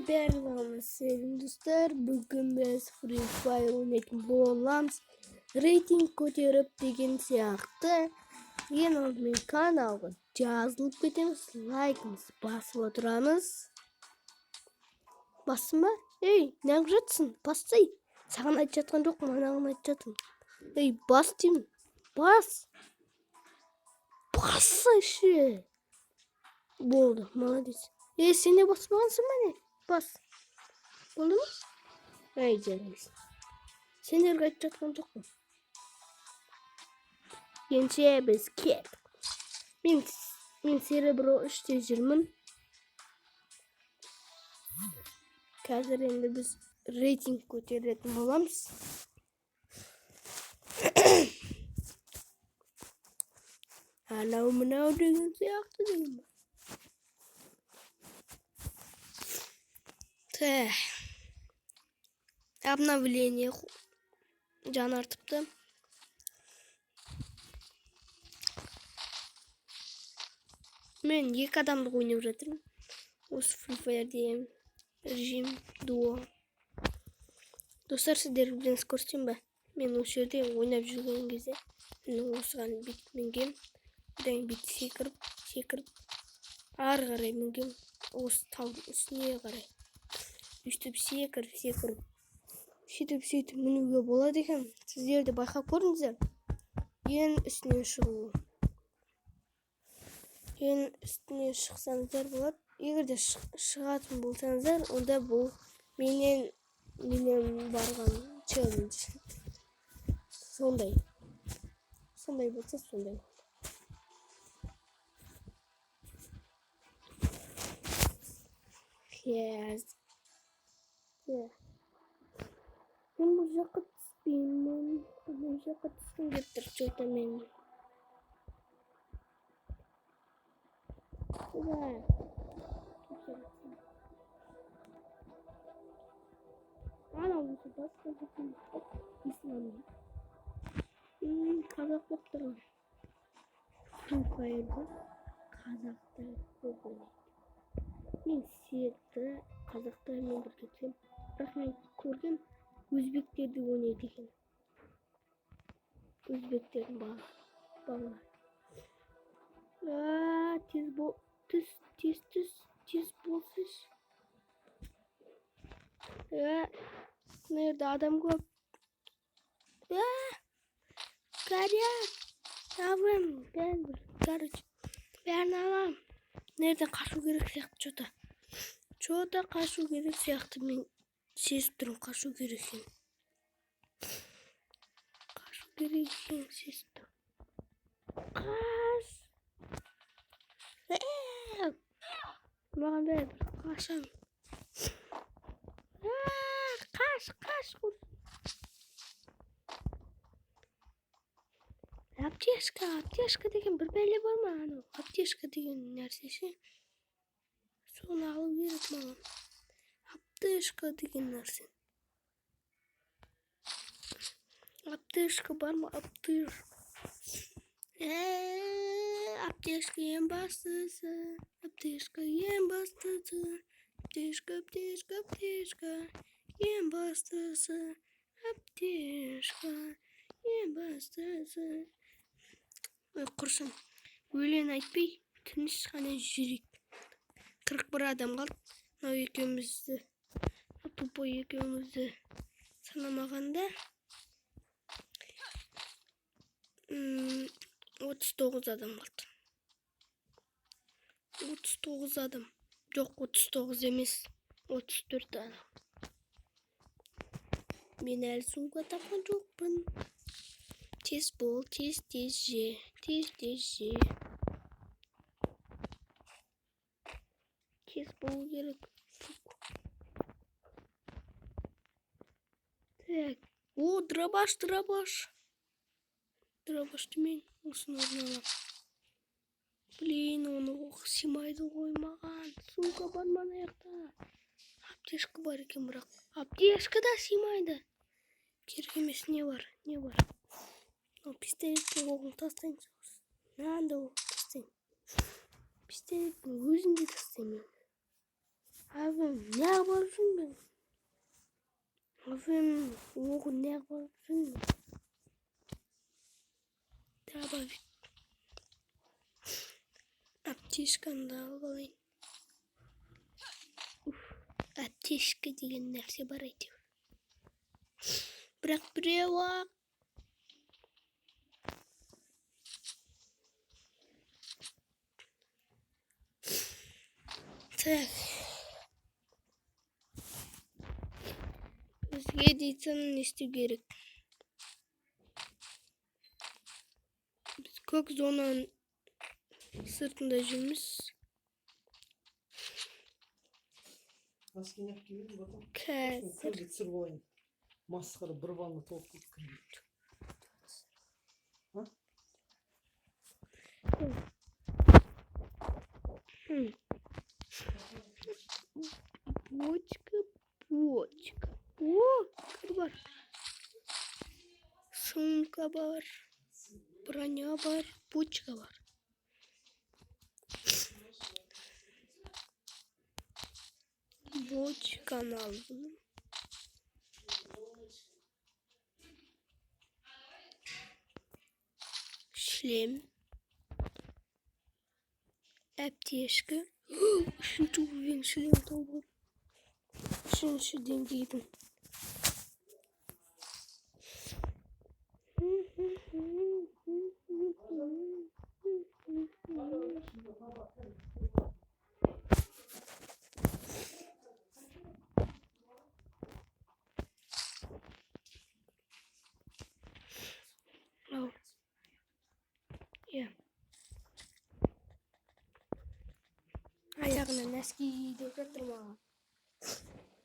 барлығымыз сәлем достар. Бүгін біз Free Fire ойнайтын боламыз. Рейтинг көтеріп деген сияқты. Ең алдымен каналға жазылып кетеміз, лайкымыз басып отырамыз. Бассын ба? Ей, неғып жатсың? Бассай. Саған айтып жатқан жоқ, манағын айтып жатырмын. Ей, бас деймін. Бас. Бассайшы. Болды, молодец. Сен де баспағансың ба не? Бас. Болды ма? Ай, жарайсың. Сендерге айтып жатқан жоқпын. Енше біз кеттік. Мен серебро 3-те жүрмін. Қазір енді біз рейтинг көтеретін боламыз. Анау-мынау деген сияқты деймін. Обновление жаңартыпты. Мен 2 адамдық ойнап жатырмын. Осы Free Fire'де режим дуо. Достар, сіздер біліңіз көрсем ба? Мен осы жерде ойнап жүрген кезде осыған бит мінгем. Одан бит секіріп ары қарай мінгем. Осы талдың үстіне қарай. Үштіп секіріп. Сөйтіп мінуге болады екен. Сіздер де байқап көрдіңіздер. Ең үстіне шығу. Ең үстіне шықсаңыздар болады. Егер де шығатын болсаңыздар, онда бұл менен барған челлендж. Сондай болса сондай. Мен бұл жаққа түспеймін. Бұл жаққа түскім келіп тұр. Что-то мен. Ана осы басқа жақын. Исламның. Қазақ болып тұрған. Free Fire'да қазақтар көп ойнайды. Мен сүйекті қазақтармен бірге кетсем. Бірақ мен көрген өзбектерді ойнайды екен. Өзбектердің балалары. Тез болсыш. Nerede adam көп? Горят. Yavrum, ben короче. Бәрін алам. Nereden қашу керек сияқты что-то қашу керек сияқты. Мен сезіп тұрмын, қашу керек екен. Сезіп тұрмын. Қаш. Маған бәрі қашам. Қаш. Аптешка деген бір бәле бар ма? Анау аптешка деген нәрсесі. Соны алу керек маған. Аптешка деген нәрсе. Аптешка бар ма? Аптешка ең бастысы. Аптешка ең бастысы. Аптешка ең бастысы. Аптешка ең бастысы. Ой, құрсын. Өлең айтпай, тыныш қана жүрек. 41 адам қалды. Мынау екеумізді, тупой екеумізді санамағанда 39 адам қалды. 39 адам. Жоқ, 39 емес. 34 адам. Мен әлі суға тапқан жоқпын. Тез бол, тез же. Тез болу керек. Так. О, дробаш. Дробашты мен осыны орын алам. Блин, оны симайды ғой маған. Сука бар мана жақта. Аптешка бар екен, бірақ аптешка да симайды. Керек емес, не бар? Пистолеттің оғын тастайын. Нанда оғын тастайын. Пистолеттің өзін де тастайын. Абым, не Aferin. Oğul ne yapıyorsun? Tamam. Аптечканы да алып алайын. Аптечка деген нәрсе бар әйтеуір. Бірақ біреу-ақ. Так. Бізге дейтін не істеу керек? Біз көк зонаның сыртында жүрміз. Маскені киіп батыр. Қазір. Көзді түсіріп алайын. Масқара бір балны толып кеткен. Бочка. О, кір бар. Сумка бар. Броня бар. Бочка бар. Бочканы алдым. Шлем. Аптечка. Үшінші уровень шлем толды. Үшінші деңгейдің. Аяғына нәски деп жатыр маған.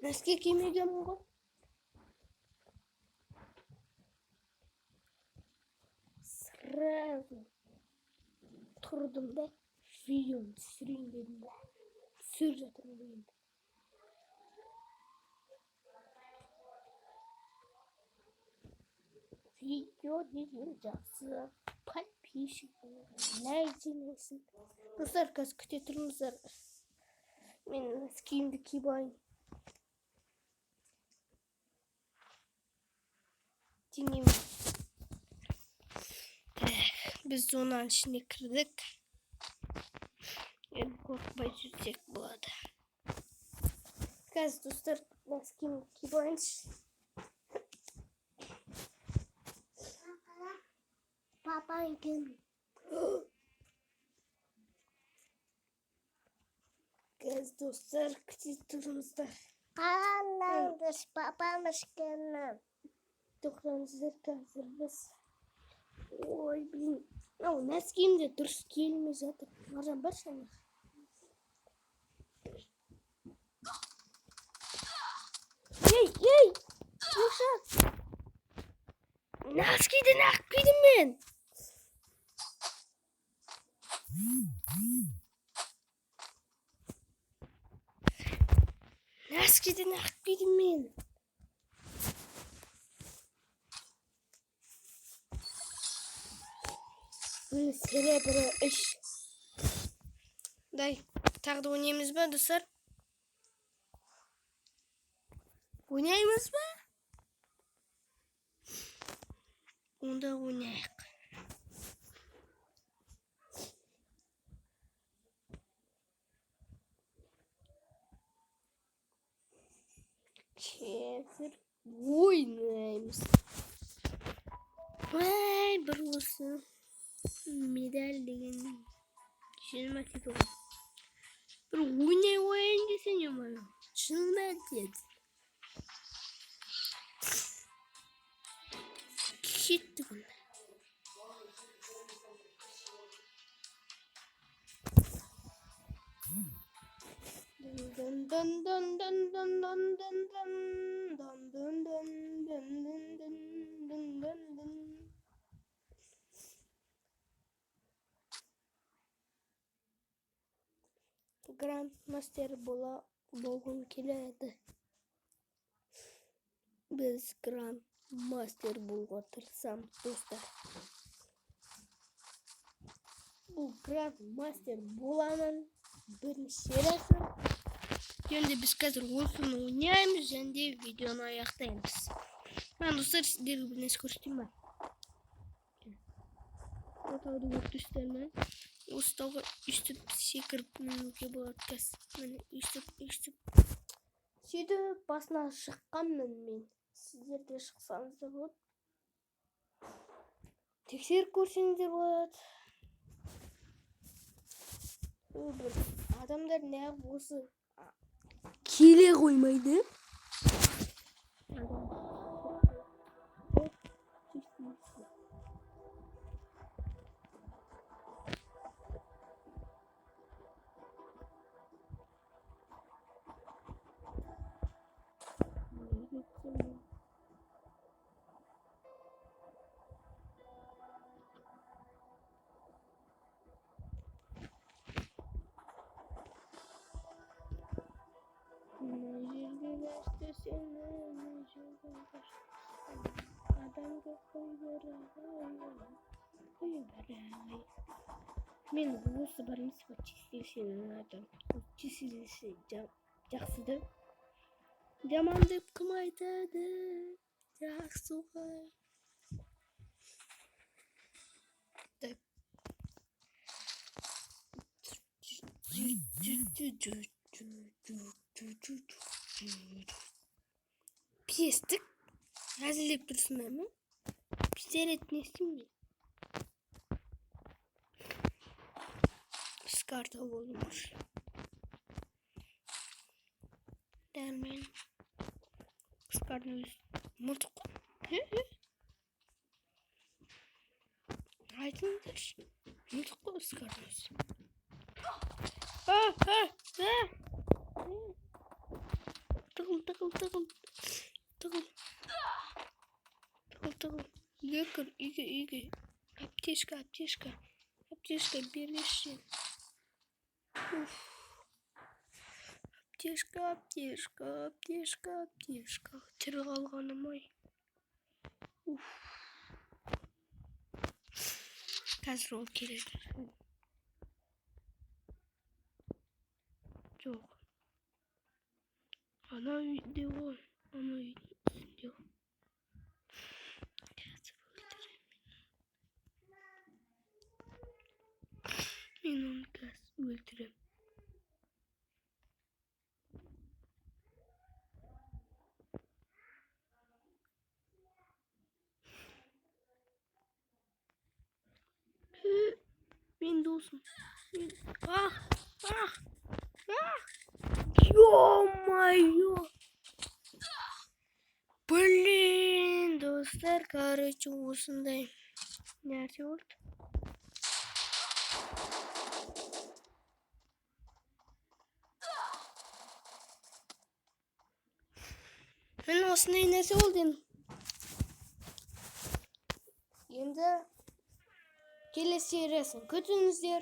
Нәски кимегенмін ғой. Сразу тұрдым да видеоны түсірейін дедім да. Түсіріп жатырмын енді. Видео деген жақсы. Подписчик лайк. Достар, қазір күте тұрыңыздар. Мен киімді киіп алайын. Денем. Біз зонаның ішіне кірдік. Енді қорқпай жүрсек болады. Қазір достар, киімді киіп алайыншы. Папаң келді. Қазір достар, күте тұрыңыздар. Қалаңыз, папамыз келді. Тоқтаңыздар, қазір біз. Ой, блин. Нәскиімде дұрыс келмей жатыр. Маржан бар шана. Ей! Жоқша. Нәскиден ақ кидім мен. Нәскиден ақ кидім мен. Серебрі 3. Дай, тағы да ойнаймыз ба, достар? Ойнаймыз ба? Онда ойнайық. Қазір ойнаймыз. Ай, бір осы медаль деген жиырма типі ғой. Бір ойнай ойын десең емайлы. Шынында деді. Кетті күн. Грандмастер болғым келеді. Біз грандмастер болуға тырысамыз, достар. Бұл грандмастер боламын бірінші рет. Енді біз қазір осыны ойнаймыз және видеоны аяқтаймыз. Мен достар сіздерге бір нәрсе көрсетейін ба? Тауды көрдіңіздер ме? Осы тауға үстіп секіріп мінуге болады қазір. Міне үстіп сөйтіп басына шыққанмын мен. Сіздер де шықсаңыздар болады. Тексеріп көрсеңіздер болады. Бір адамдар неғып осы келе қоймайды? Мен осы барымыз чистилишini айтам. Чистилиши жақсы да. Жаман деп кім айтады? Жақсы ғой. Так. Пестік. Әзілеп тұрсыңдар ма? Пистерет не істеймін? Карта olmuş. Dermen. Kıskardım. Mırtık. Aydındır. Mırtık mı kıskardım? Tıkıl. İyi. Аптечка. Аптечка береші. Аптешка. Тірі қалғаным ай. Қазір ол келеді. Жоқ. Ана үйде ғой. Ана үйде ғой. Мен оны қазір өлтірем. Мен досым. Ё-моё! Блин, достар, короче, осындай нәрсе болды. Мен осындай нәрсе болды. Енді келесі сериясын күтіңіздер.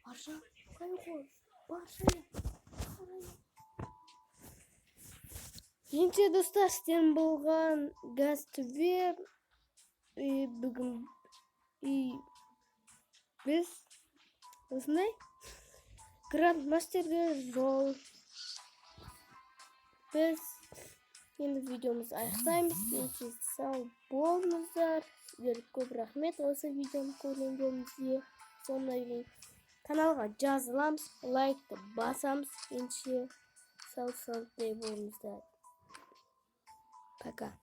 Барша қайғыр. Енді достар, сізден болған газ төбе. Бүгін біз осындай грандмастерге жол. Біз енді видеомызды аяқтаймыз. Енді сау болыңыздар. Сіздерге көп рахмет осы видеоны көргендеріңізге. Сондай каналға жазыламыз, лайкты басамыз. Енді сау болыңыздар. Пока.